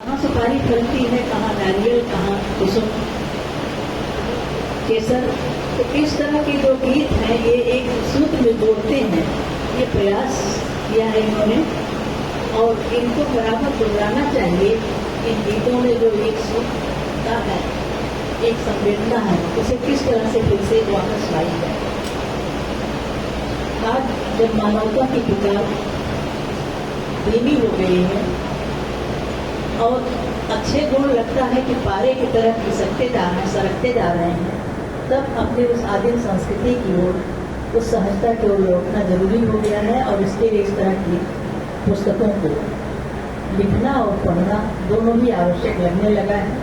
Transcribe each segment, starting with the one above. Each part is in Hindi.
कहाँ सुपारी फलती है, कहाँ नारियल, कहाँ कुसुम केसर। तो इस तरह के जो गीत हैं ये एक सूत्र में जोड़ते हैं, ये प्रयास किया है इन्होंने और इनको बराबर दोहराना चाहिए। इन गीतों में जो एक सूत्रता है, एक संवेदना है, उसे किस तरह से फिर से वापस लाई जाए। आज जब मानवता की किताब धीमी हो गई है और अच्छे गुण लगता है कि पारे की तरफ खिसकते जा रहे हैं, सरकते जा रहे हैं, तब अपने उस आदिम संस्कृति की ओर, उस सहजता की ओर लौटना जरूरी हो गया है। और इसके लिए इस तरह की पुस्तकों को लिखना और पढ़ना दोनों ही आवश्यक लगने लगा है,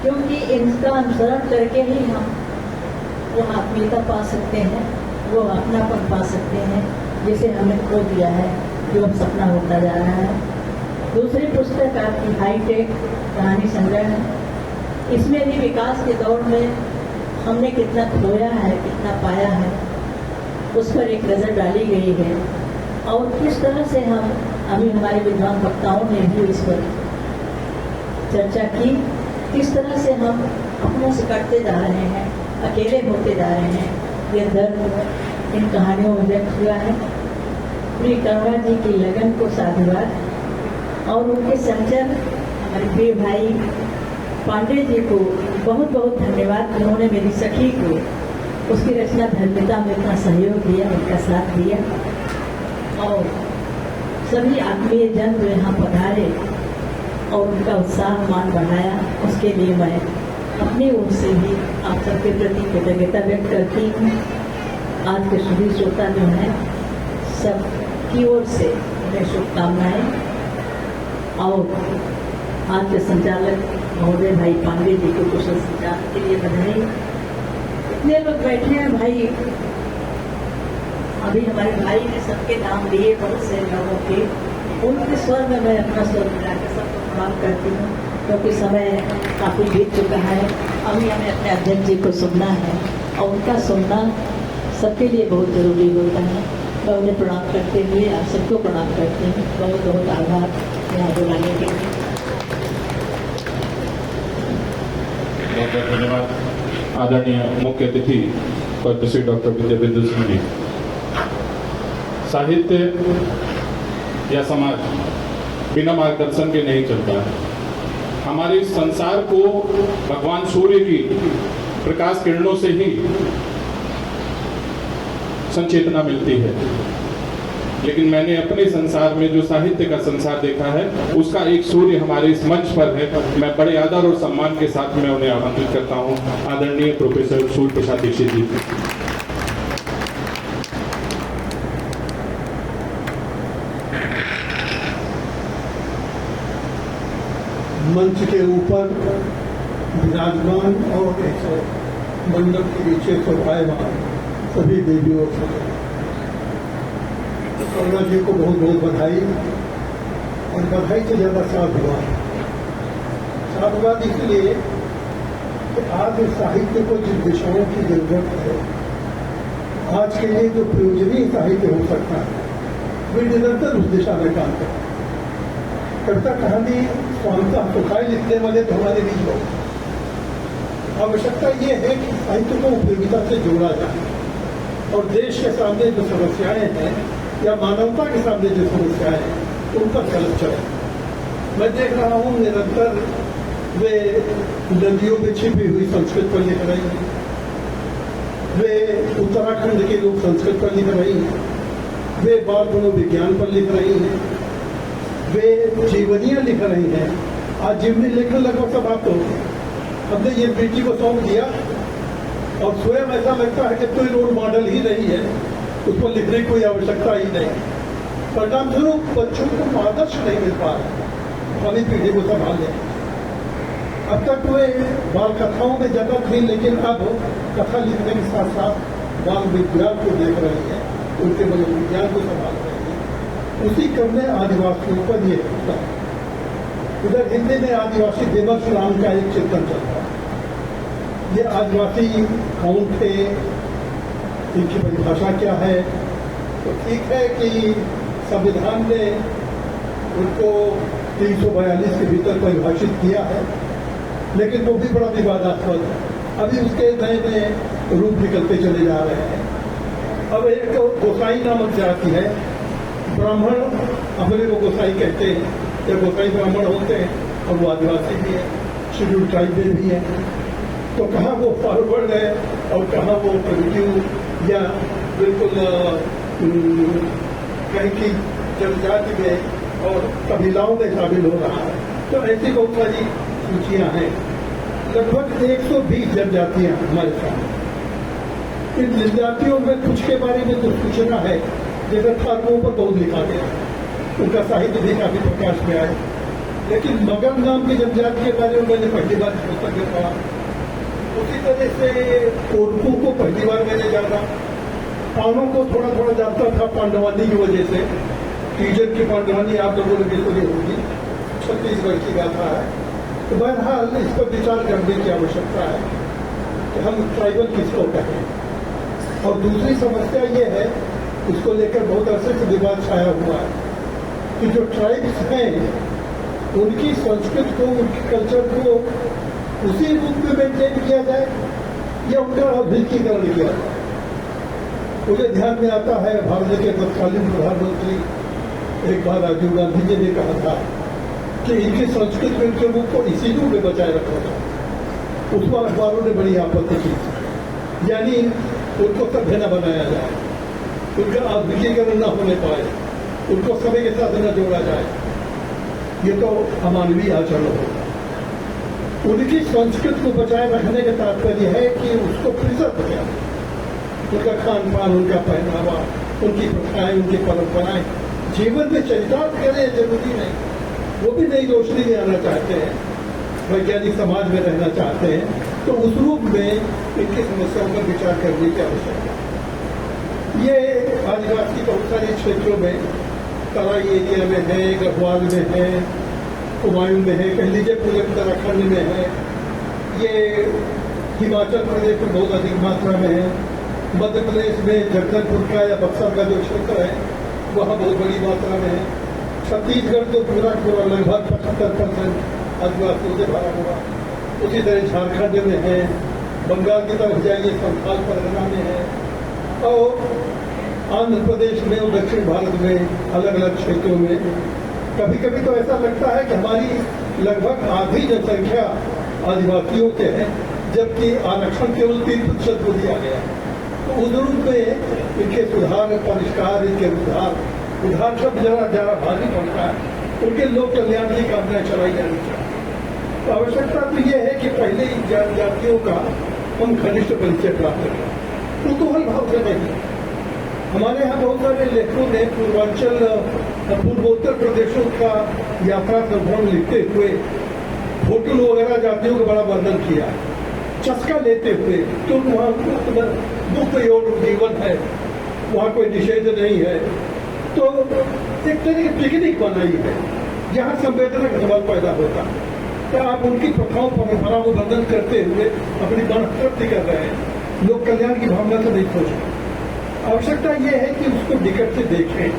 क्योंकि इनका अनुसरण करके ही हम वो आत्मीयता पा सकते हैं, वो अपनापन पा सकते हैं जिसे हमने खो दिया है, जो अब सपना होता जा रहा है। दूसरी पुस्तक आपकी हाईटेक कहानी संग्रह है। इसमें भी विकास के दौर में हमने कितना खोया है, कितना पाया है, उस पर एक नज़र डाली गई है और किस तरह से हम अभी हमारे विद्वान वक्ताओं ने भी इस पर चर्चा की, किस तरह से हम अपनों से कटते जा रहे हैं, अकेले होते जा रहे हैं। ये दर्द इन कहानियों में व्यक्त हुआ है। श्री करुणा जी की लगन को साधुवाद और उनके संचर हमारे प्रिय भाई पांडे जी को बहुत बहुत धन्यवाद। उन्होंने मेरी सखी को उसकी रचना धर्मिता में इतना सहयोग दिया, उनका साथ दिया और सभी आत्मीय जन जो यहाँ पधारे और उनका उत्साह मान बढ़ाया, उसके लिए मैं अपनी ओर से भी आप सबके प्रति कृतज्ञता व्यक्त करती हूँ। आज के सभी श्रोता जो हैं सब की ओर से उन्हें शुभकामनाएं और आज के संचालक महोदय भाई पांडे जी को कुशल संचालन के लिए बधाई। इतने लोग बैठे हैं भाई, अभी हमारे भाई ने सबके नाम लिए, बहुत से लोगों के, उनके स्वर में मैं अपना स्वर मिलाकर सबको प्रणाम करती हूँ, क्योंकि समय काफ़ी बीत चुका है। अभी हमें अपने अध्यक्ष जी को सुनना है और उनका सुनना सबके लिए बहुत जरूरी होता है। मैं उन्हें प्रणाम करते हुए आप सबको प्रणाम करती हूँ। बहुत बहुत आभार यहाँ बुलाने के लिए। बहुत बहुत धन्यवाद आदरणीय मुख्य अतिथि पद्मश्री डॉक्टर विद्याविंदु सिंह जी। साहित्य या समाज बिना मार्गदर्शन के नहीं चलता है। हमारे इस संसार को भगवान सूर्य की प्रकाश किरणों से ही संचेतना मिलती है, लेकिन मैंने अपने संसार में जो साहित्य का संसार देखा है, उसका एक सूर्य हमारे इस मंच पर है। मैं बड़े आदर और सम्मान के साथ में उन्हें आमंत्रित करता हूं, आदरणीय प्रोफेसर सूर्य प्रसाद दीक्षित जी। मंच के ऊपर विराजमान और मंडप के नीचे शोभायमान सभी देवियों से करुणा जी को बहुत बहुत बधाई और बधाई से ज्यादा साधुवाद। साधुवाद इसलिए कि आज साहित्य को जिन दिशाओं की जरूरत है, आज के लिए जो प्रयोजनीय साहित्य हो सकता है, वे निरंतर उस दिशा में काम करते हैं। कविता कहानी स्वांतः सुखाई लिखने वाले तो हमारे बीच लोग। आवश्यकता ये है कि साहित्य को उपयोगिता से जोड़ा जाए और देश के सामने जो समस्याएं हैं या मानवता के सामने जो समस्याएं हैं उनका गलत चले। मैं देख रहा हूँ निरंतर वे नदियों में छिपी हुई संस्कृत पर लिख रही हैं, वे उत्तराखंड के लोग संस्कृत पर लिख रही हैं, वे बाल मनोविज्ञान पर लिख रही हैं, वे जीवनियाँ लिख रही हैं। आज जीवनी लिखने लगभग सब आप तो हमने ये बेटी को सौंप दिया और स्वयं ऐसा लगता है कि कोई रोल मॉडल ही नहीं है, उस पर लिखने की कोई आवश्यकता ही नहीं। परिणाम स्वरूप बच्चों को आदर्श नहीं मिल पा रहा, हमारी पीढ़ी को संभालने। अब तक वे बाल कथाओं में जगह थी, लेकिन अब कथा लिखने के साथ साथ बाल विज्ञान को देख रही है, उनके मनोविज्ञान को संभाल रहे हैं। उसी क्रम में आदिवासियों पर यह होता है। उधर हिंदी में आदिवासी दिवस नाम का एक चिंतन चल रहा है। ये आदिवासी कौन थे, इनकी परिभाषा क्या है? तो ठीक है कि संविधान ने उनको 342 के भीतर परिभाषित किया है, लेकिन वो भी बड़ा विवादास्पद है। अभी उसके नए नए रूप निकलते चले जा रहे हैं। अब एक तो गोसाई नामक जाति है, ब्राह्मण अपने को गोसाई कहते हैं, या गोसाई ब्राह्मण होते हैं, और वो आदिवासी भी है, शेड्यूल ट्राइब में भी है। तो कहाँ वो फॉरवर्ड है और कहाँ वो प्रिमिटिव या बिल्कुल कहीं की जनजाति में और कबीलाओं में शामिल हो रहा है। तो ऐसी बहुत सारी सूचियां हैं। लगभग 120 जनजातियां हमारे सामने। इन जनजातियों में कुछ के बारे में जो सूचना है, जैसे फार्मों पर बहुत लिखा गया, उनका साहित्य भी काफी प्रकाश में आए। लेकिन मगर नाम की जनजाति के बारे में मैंने पहली बार पुस्तक में पढ़ा। उसी तरह से कोरकू को पहली बार मैंने जाना, पावनों को थोड़ा थोड़ा जानता था पांडवानी की वजह से। टीजर की पांडवानी आप लोगों ने भी सुनी होगी, छत्तीसगढ़ की गाथा है। तो बहरहाल इस पर विचार करने की आवश्यकता है कि हम ट्राइबल किसको कहें। और दूसरी समस्या ये है, इसको लेकर बहुत अरसे से विवाद छाया हुआ है कि जो ट्राइब्स हैं उनकी संस्कृति को, उनके कल्चर को उसी रूप में मेंटेन किया जाए या उनका आधुनिकीकरण किया जाए। मुझे ध्यान में आता है भारत के तत्कालीन प्रधानमंत्री एक बार राजीव गांधी जी ने कहा था कि इनकी संस्कृति में इनके रूप को इसी रूप में बचाए रखा जाए। उस पर अखबारों ने बड़ी आपत्ति की, यानी उनको सभ्य न बनाया जाए, उनका आधुनिकीकरण न होने पाए, उनको समय के साथ न जोड़ा जाए। ये तो अमानवीय आचरण हो। उनकी संस्कृति को बचाए रखने का तात्पर्य है कि उसको प्रिजर्व किया, उनका खान पान, उनका पहनावा, उनकी प्रथाएं, उनकी परंपराएं जीवन में चरितार्थ करें, जरूरी नहीं। वो भी नई रोशनी में आना चाहते हैं, वैज्ञानिक समाज में रहना चाहते हैं, तो उस रूप में इनकी समस्याओं पर विचार करने की आवश्यकता है। ये आदिवासी बहुत सारे क्षेत्रों में, तराई एरिया में है, गढ़वाल में है, कुमायूं में है, कह लीजिए पूरे उत्तराखंड में है, ये हिमाचल प्रदेश में बहुत अधिक मात्रा में है, मध्य प्रदेश में जगदलपुर का या बक्सर का जो क्षेत्र है वहाँ बहुत बड़ी मात्रा में है। छत्तीसगढ़ तो पूरा लगभग 75% आदिवासियों से भरा हुआ। उसी तरह झारखंड में है, बंगाल की तरफ जाइए संथाल परगना में है, और आंध्र प्रदेश में और दक्षिण भारत में अलग अलग क्षेत्रों में। कभी कभी तो ऐसा लगता है कि हमारी लगभग आधी जनसंख्या आदिवासियों से है, जबकि आरक्षण केवल 3% को दिया गया है। तो उस रूप में इनके सुधार, परिष्कार, इनके उधार शब्द जरा भारी पड़ता है। उनके लोक कल्याण की कामना चलाई जानी चाहिए। तो आवश्यकता तो यह है कि पहले इन जनजातियों का हम घनिष्ठ परिचय प्राप्त करें, कुतूहल भाव से नहीं। हमारे यहाँ बहुत सारे लेखकों ने पूर्वांचल, पूर्वोत्तर प्रदेशों का यात्रा संभ्रम लिखते हुए होटल वगैरह जातियों का बड़ा वर्णन किया है, चस्का लेते हुए। तो वहाँ दुख योग्य जीवन है, वहाँ कोई निषेध नहीं है। तो एक तरह की पिकनिक बनाई है जहाँ संवेदना का सवाल पैदा होता है। तो आप उनकी प्रथाओं परंपराओं को वर्णन करते हुए अपनी मनतृप्ति कर रहे हैं, लोक कल्याण की भावना से नहीं सोच रहे। आवश्यकता यह है कि उसको निकट से देखें,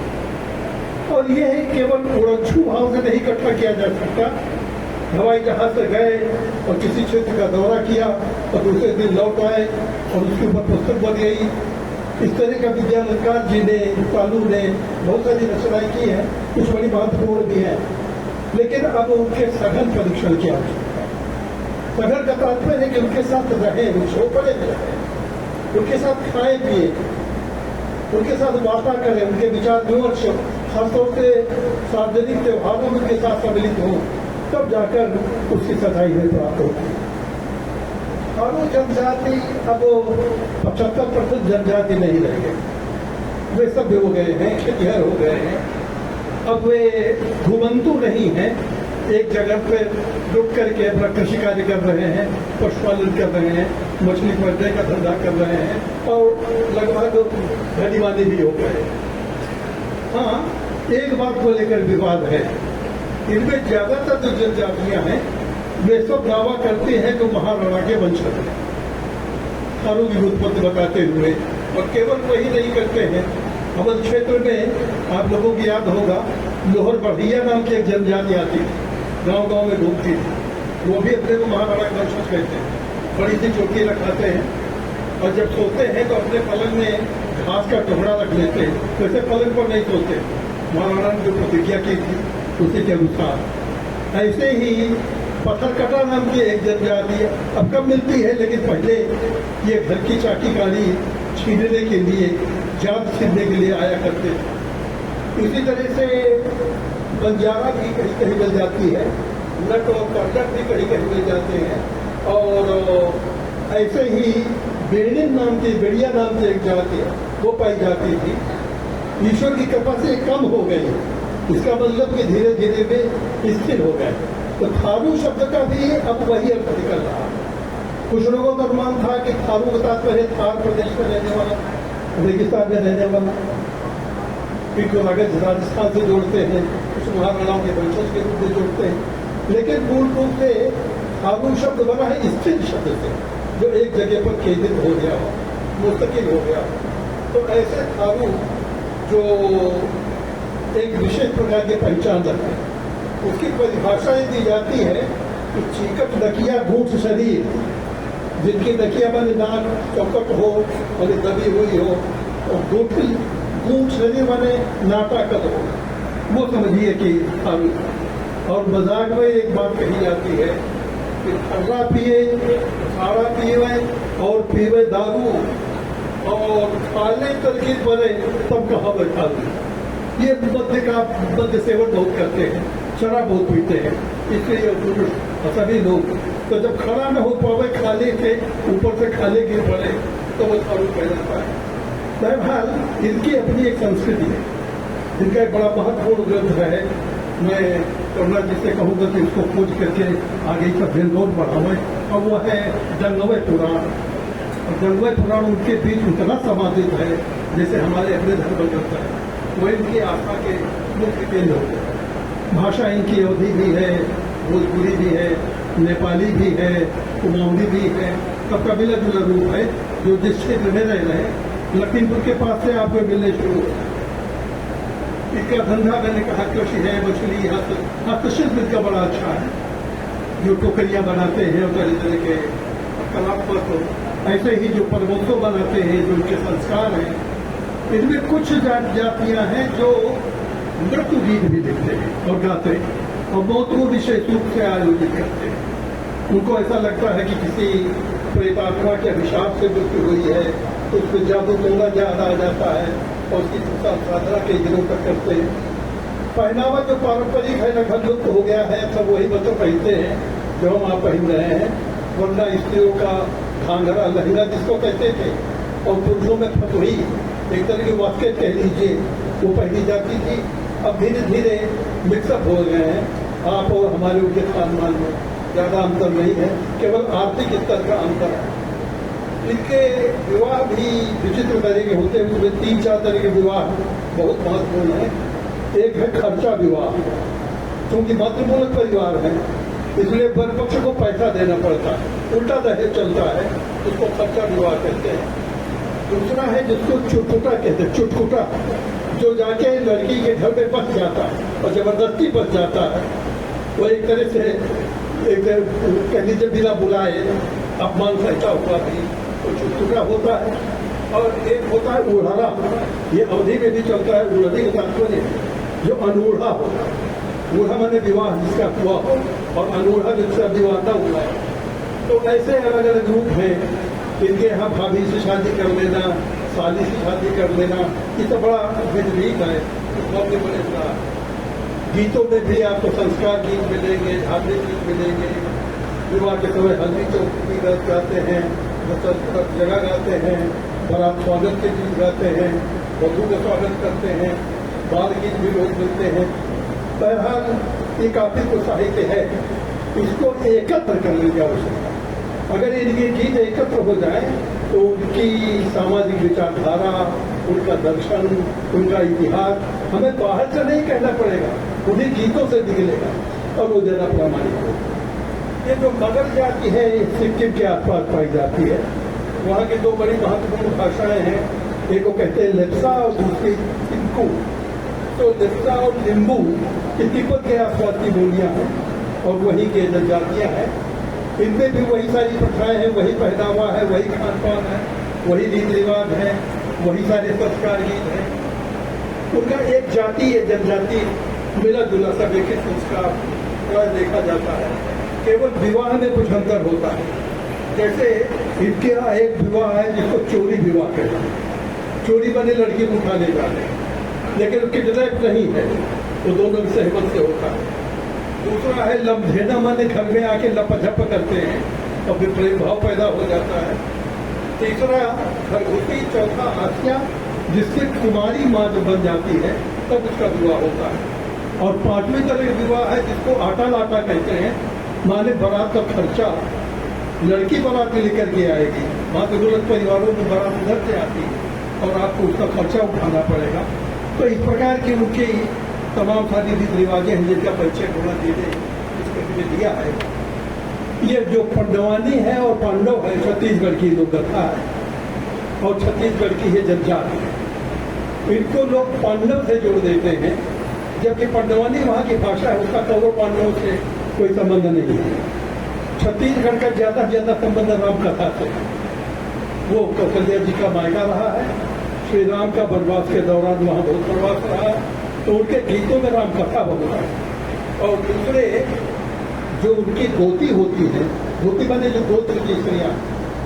और यह है केवल उड़नछू भाव से नहीं इकट्ठा किया जा सकता। हवाई जहाज से गए और किसी क्षेत्र का दौरा किया और दूसरे दिन लौट आए और उसके ऊपर पुस्तक बन गई। इस तरह का विद्यालंकार जी ने, तालू ने बहुत सारी रचनाएं की हैं, कुछ बड़ी महत्वपूर्ण भी है। लेकिन अब उनके सघन परीक्षण की आवश्यकता है। सघन का तात्पर्य है कि उनके साथ रहें, झोपड़े में रहें, उनके साथ खाएं पिए, उनके साथ वार्ता करें, उनके विचार विमर्श, खासतौर से सार्वजनिक त्योहारों में उनके साथ सम्मिलित हों, तब जाकर उसकी सच्चाई में प्राप्त होती है। और वो जनजाति अब 75% जनजाति नहीं रह गए, वे सभ्य हो गए हैं, खेतिहर हो गए हैं। अब वे घुमंतु नहीं हैं, एक जगह पर रुक करके अपना कृषि कार्य कर रहे हैं, पशुपालन कर रहे हैं, मछली पकड़ने का धंधा कर रहे हैं, और लगभग धनीवानी भी हो गए। हाँ, एक बात को लेकर विवाद है, इनमें ज्यादातर जो जनजातियां हैं वे सब दावा करते हैं कि महाराणा के वंशज हैं, थारू की उत्पत्ति बताते हुए। और केवल वही नहीं करते हैं, अवध क्षेत्र में आप लोगों की याद होगा लोहर बढ़िया नाम की एक जनजाति आती थी, गांव गांव में घूमती थी। वो भी अपने को महाराणा कंशस कहते हैं। बड़ी सी चोटी रखाते हैं और जब सोते हैं तो अपने पलंग में घास का टुकड़ा रख लेते हैं। वैसे पलंग पर नहीं सोते, महाराणा ने जो प्रतिज्ञा की थी उसी के अनुसार। ऐसे ही पत्थरकटा नाम की एक जनजाति अब कब मिलती है, लेकिन पहले ये घर की चाटी काली छीनने के लिए, जात छीनने के लिए आया करते थे। इसी तरह से बंजारा भी कहीं कहीं मिल जाती है, नट और कर्नट भी कहीं कहीं मिल जाते हैं। और ऐसे ही बेड़िन नाम की, बेड़िया नाम की एक जाति है, वो पाई जाती थी। ईश्वर की कृपा से कम हो गई, इसका मतलब कि धीरे धीरे वे स्थिर हो गए। तो थारू शब्द का भी अब वही अर्थ निकल रहा। कुछ लोगों का अनुमान था कि थारू का तात्पर्य थार प्रदेश में रहने वाला, रेगिस्तान में रहने वाला, इनको अगर राजस्थान से जोड़ते हैं, कुछ महाराणाओं के वंशज के रूप में जोड़ते हैं। लेकिन मूल रूप से थारू शब्द बना है स्थिर शब्द से, जो एक जगह पर केंद्रित हो गया हो, मुस्तकिल हो गया हो। तो ऐसे थारू जो एक विशेष प्रकार की पहचान रखते हैं, उसकी परिभाषाएं दी जाती है कि चीकट नकिया गूंठ शरीर, जिनकी नकिया माने नाक चौकट हो और दबी हुई हो, और गूंठ शरीर माने नाटा कद हो, वो समझिए कि थारू। और मजाक में एक बात कही जाती है कि खर्रा पिए, खारा पिए और पीवे दारू, और खाने तरकीब बने तब कहा बैठालू। ये मध्य सेवन बहुत करते हैं, शराब बहुत पीते हैं, इसलिए पुरुष सभी लोग तो जब खड़ा न हो पावे खाने के ऊपर से खाने गिर पड़े तो वो थारू कहलाता है। बहरहाल इनकी अपनी एक संस्कृति है, इनका एक बड़ा महत्वपूर्ण ग्रंथ है। मैं करुणा जी से कहूँगा कि उसको खोज करके आगे का अध्ययन बढ़ावें, और वो है जंगवय पुराण। और जंगवय पुराण उनके बीच उतना समाजित है जैसे हमारे अपने धर्म ग्रंथ है, वो इनकी आस्था के मुख्य केंद्र होते हैं। भाषा इनकी अवधी भी है, भोजपुरी भी है, नेपाली भी है, कुमाऊनी भी है, सबका मिला जुला रूप है। जो जिस क्षेत्र में रह रहे हैं, लखीमपुर के पास से आपको मिलने शुरू हो जाए। इनका धंधा मैंने कहा कृषि है, मछली, हस्तशिल्प इनका बड़ा अच्छा है, जो टोकरियां बनाते हैं और तरह तरह के कलात्मक, ऐसे ही जो पर्वतों बनाते हैं, जो उनके संस्कार हैं। इनमें कुछ जातियां हैं जो नृत्य गीत भी लिखते हैं और गाते हैं, और बहुत को विशेष रूप से आयोजित करते हैं। उनको ऐसा लगता है कि किसी प्रेतात्मा के अभिशाप से मृत्यु हुई है, तो उस पर जादू टोना याद आ जाता है और उसकी साधना कई दिनों तक करते हैं। पहनावा जो पारंपरिक है लगभग लुप्त हो गया है, सब वही मतलब पहनते हैं जो हम आप पहन रहे हैं, वरना स्त्रियों का घाघरा लहंगा जिसको कहते थे, और पुरुषों में फतुही, एक तरह की वास्केट कह लीजिए, वो पहनी जाती थी। अब धीरे धीरे मिक्सअप हो गए हैं, आप और हमारे उनके खानपान में ज़्यादा अंतर नहीं है, केवल आर्थिक स्तर का अंतर है। इनके विवाह भी विचित्र तरह के होते हैं, उसमें 3-4 तरह के विवाह बहुत महत्वपूर्ण है। एक है खर्चा विवाह, क्योंकि मातृमूलक परिवार है, इसलिए वर पक्ष को पैसा देना पड़ता है, उल्टा दहेज चलता है, उसको खर्चा विवाह कहते हैं। दूसरा है जिसको चुटकुटा कहते हैं, चुटकुटा, जो जाके लड़की के घर में बस जाता है और जबरदस्ती बस जाता है। वो एक तरह से एक कह लीजिए बिना बुलाए अपमान सहता हुआ भी तो चुटकुटा होता है। और एक होता है उड़ाना, ये अवधि में भी चलता है। उड़ाने का तात्पर्य जो अनूढ़ा हो, बूढ़ा मैंने विवाह जिसका हुआ हो, और अनूढ़ा जिसका विवाह न हुआ है। तो ऐसे अलग अलग रूप हैं। इनके यहाँ भाभी से शादी कर लेना, साली से शादी कर लेना, ये तो बड़ा विधि है। मौके पर इतना गीतों में भी आपको संस्कार गीत मिलेंगे, धार्मिक गीत मिलेंगे। विवाह के समय हल्दी चौक की गीत गाते हैं, जगह गाते हैं, बारात स्वागत के गीत गाते हैं, वधू का स्वागत करते हैं, बाल गीत भी लोग मिलते हैं। बहरहाल ये काफी कुछ साहित्य है, इसको एकत्र करने की आवश्यकता। अगर इनके गीत एकत्र हो जाए तो उनकी सामाजिक विचारधारा, उनका दर्शन, उनका इतिहास हमें बाहर से नहीं कहना पड़ेगा, उन्हीं गीतों से निकलेगा और वो ज्यादा प्रामाणिक हो। ये जो मगर जाति है, सिक्किम के आसपास पाई जाती है। वहाँ की दो बड़ी महत्वपूर्ण भाषाएं हैं, एक को कहते हैं लेप्सा और दूसरी सिंकू। तो लेप्चा और लिम्बू ये तिब्बत के आसपास की बोलियां हैं और वही के जनजातियां हैं। इनमें भी वही सारी प्रथाएं हैं, वही पहनावा है, वही खान पान है, वही रीति रिवाज है, वही सारे संस्कार गीत हैं। उनका एक जाति एक जनजाति मिला जुला सब एक ही संस्कार देखा जाता है। केवल विवाह में कुछ अंतर होता है। जैसे इनके यहाँ एक विवाह है जिसको चोरी विवाह कहते हैं, चोरी बने लड़की को उठा ले जाते हैं, लेकिन किडनैप नहीं है, वो दोनों सहमत से होता है। दूसरा है लम्भेना, माने घर में आके लपझप करते हैं और फिर प्रेम भाव पैदा हो जाता है। तीसरा घरगुती, चौथा आसिया, जिससे कुमारी माँ जो बन जाती है तब उसका विवाह होता है। और पांचवीं तरह विवाह है जिसको आटा लाटा कहते हैं, माने बारात का खर्चा लड़की बारात लेकर के आएगी, माँ के दुल्हन परिवारों में बारात उधर से आती है और आपको उसका खर्चा उठाना पड़ेगा। तो इस प्रकार की उनकी तमाम सारी रीति रिवाजें हैं जिनका परिचय होना चाहिए इसके दिया है। ये जो पंडवानी है और पांडव है छत्तीसगढ़ की लोक कथा है और छत्तीसगढ़ की ये जनजाति है। इनको लोग पांडव से जोड़ देते हैं, जबकि पंडवानी वहाँ की भाषा है, उसका कौरव पांडवों से कोई संबंध नहीं है। छत्तीसगढ़ का ज्यादा से ज्यादा संबंध राम कथा से है। वो कौशल्या जी का मायका रहा है, श्री राम का वनवास के दौरान वहाँ बहुत प्रवास रहा, तो उनके गीतों में राम कथा बहुत है। और दूसरे जो उनकी गोती होती है, गोती बने जो गोत्र की स्त्रियाँ,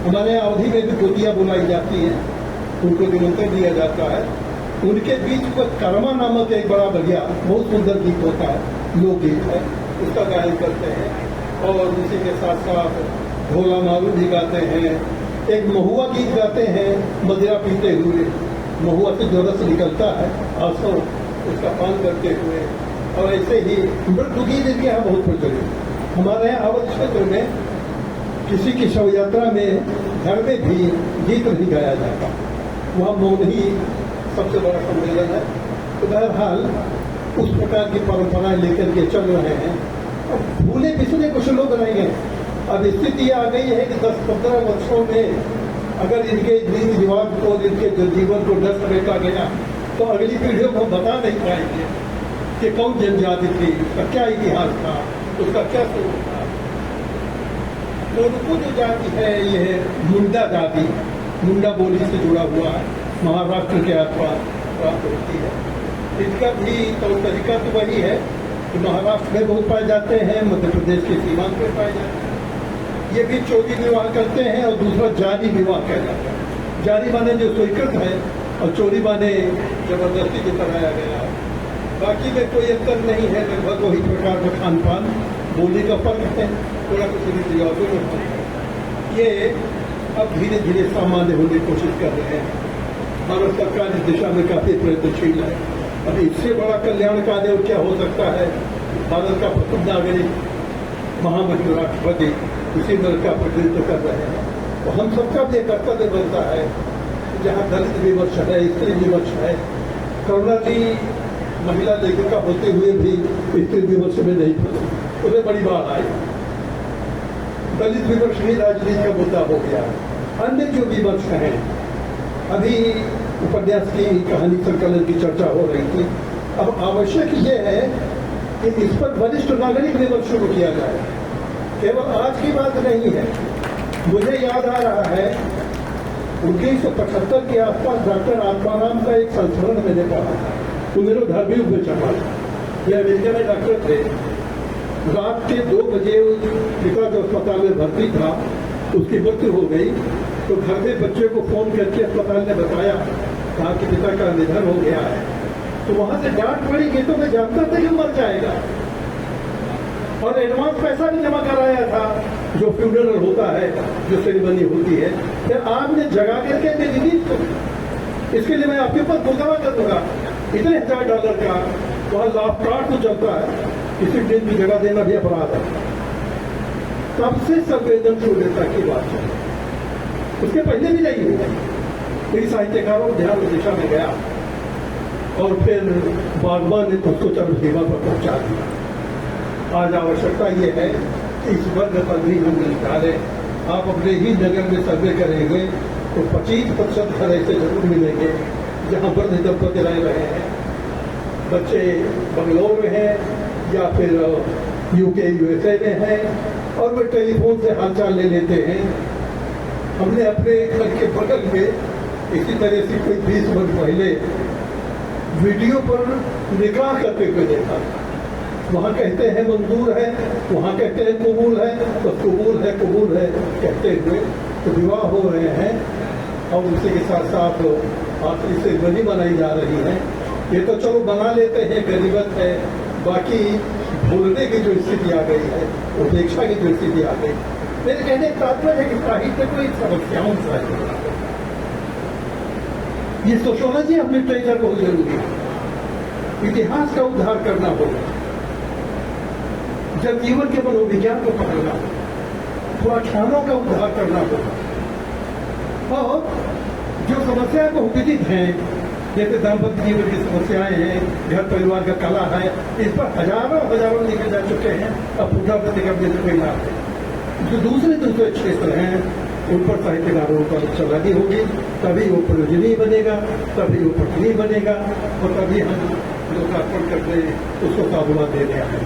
हमारे अवधि में भी गोतियाँ बुलाई जाती हैं, उनको निमंत्रण दिया जाता है। उनके बीच में कर्मा नामक एक बड़ा बढ़िया बहुत सुंदर गीत होता है, लोकगीत है, उसका गायन करते हैं। और उसी के साथ साथ ढोला मारू भी गाते हैं। एक महुआ गीत गाते हैं, मदिरा पीते हुए, महुआ से जो रस निकलता है आंसू उसका पान करते हुए। और ऐसे ही मृत्यु गीत इनके यहाँ बहुत प्रचलित। हमारे यहाँ अवध क्षेत्र में किसी की शव यात्रा में घर में भी गीत नहीं गाया जाता, वहाँ मौन ही सबसे बड़ा सम्मेलन है। तो बहरहाल उस प्रकार की परंपराएं लेकर के चल रहे हैं। अब भूले पिछले कुछ लोग रहेंगे। अब स्थिति आ गई है कि 10-15 वर्षों में अगर इनके रीति रिवाज को, इनके जीवन को नष्ट देखा गया तो अगली पीढ़ियों को हम बता नहीं पाएंगे कि कौन जनजाति थी, उसका क्या इतिहास था, उसका क्या स्वरूप था। मुंडू जो जाति है ये मुंडा जाति, मुंडा बोली से जुड़ा हुआ है, महाराष्ट्र के आसपास प्राप्त होती है। इसका भी तौर तरीका तो वही है कि महाराष्ट्र में बहुत पाए जाते हैं, मध्य प्रदेश के सीमांत में पाए जाते हैं। ये भी चोरी विवाह करते हैं और दूसरा जारी विवाह कहलाता है। जारी माने जो स्वीकृत है और चोरी माने जबरदस्ती जो कराया गया है। बाकी में कोई अंतर नहीं है, लगभग वही प्रकार का खान पान, बोली का फर्क है, थोड़ा कुछ रीति रिवाजों में फर्क है। ये अब धीरे धीरे सामान्य होने की कोशिश कर रहे हैं। भारत सरकार इस दिशा में काफी प्रयत्नशील है। अब इससे बड़ा कल्याण कार्य और क्या हो सकता है। भारत का प्रथम नागरिक महामहिम राष्ट्रपति इसी दल का प्रतिनिधित्व कर रहे हैं। तो हम सबका भी कर्तव्य बनता है, जहाँ दलित विवश है, स्त्री विवश है, करुणाली महिला लेखिका होते हुए भी स्त्री विवश में नहीं फंसी, उन्हें बड़ी बात आई। दलित विवश ही राजनीति का मुद्दा हो गया। अन्य जो विवश हैं, अभी उपन्यास की कहानी संकलन की चर्चा हो रही थी। अब आवश्यक ये है कि इस पर वरिष्ठ नागरिक लेवल शुरू किया जाए। केवल आज की बात नहीं है। मुझे याद आ रहा है 1975 के आसपास डॉक्टर आत्माराम का एक संस्मरण मैंने पढ़ा था, तो मेरे घर भी हुए छपा। यह अमेरिका में डॉक्टर थे। रात के 2 बजे पिता जो अस्पताल में भर्ती था उसकी मृत्यु हो गई। तो घर में बच्चे को फोन करके अस्पताल ने बताया, कहा कि पिता का निधन हो गया है। तो वहां से डांट पड़ी कि तो मैं जानता था कि मर जाएगा, और एडवांस पैसा भी जमा कराया था जो फ्यूनरल होता है, जो सेरेमनी होती है। फिर आपने जगा करके मैं रिलीज करूँ, इसके लिए मैं आपके ऊपर मुकदमा कर दूंगा इतने $1000 का। वहां लाभ कार्ड तो चलता है, किसी दिन की जगह देना भी अपराध है। तब से संवेदनशीलता की बात है, उसके पहले भी नहीं हुआ। कई साहित्यकारों ध्यान उस दिशा में गया और फिर बागबान ने उसको चरम सीमा पर पहुंचा दिया। आज आवश्यकता ये है कि इस वर्ग पर भी हम निकालें। आप अपने ही नगर में सर्वे करेंगे तो 25% घर ऐसे जरूर मिलेंगे जहां वृद्ध दंपति रह रहे हैं। बच्चे बंगलोर में हैं या फिर यूके यूएसए में हैं और वे टेलीफोन से हालचाल ले लेते हैं। हमने अपने घर के बगल में इसी तरह से कोई 20 वर्ष पहले वीडियो पर निकाह करते हुए देखा। वहाँ कहते हैं मंजूर है, वहाँ कहते हैं कबूल है, तो कबूल है कहते हुए तो विवाह हो रहे हैं और उसी के साथ साथ आखिरी सेरेमनी बनाई जा रही है। ये तो चलो बना लेते हैं, गरीबत है, बाकी भूलने की जो स्थिति आ गई है, उपेक्षा की जो स्थिति आ गई। मेरे कहने का तात्पर्य है कि साहित्य को एक समस्याओं से ये सोशियोलॉजी ऑफ लिटरेचर बहुत जरूरी है। इतिहास का उद्धार करना होगा, जन जीवन के मनोविज्ञान को पकड़ना होगा, पुराख्यानों का उद्धार करना होगा और जो समस्याएं बहुविधित हैं, जैसे दाम्पत्य जीवन की समस्याएं हैं, घर परिवार का कला है, इस पर हजारों लिखे जा चुके हैं। अब पुनरावृत्ति करने से कोई लाभ है। जो दूसरे क्षेत्र हैं उन पर साहित्यकारों पर चलानी होगी, तभी वो प्रयोजनीय बनेगा, तभी वो पठनीय बनेगा और तभी हम लोकार्पण करने उसको साधुवाद देने आए।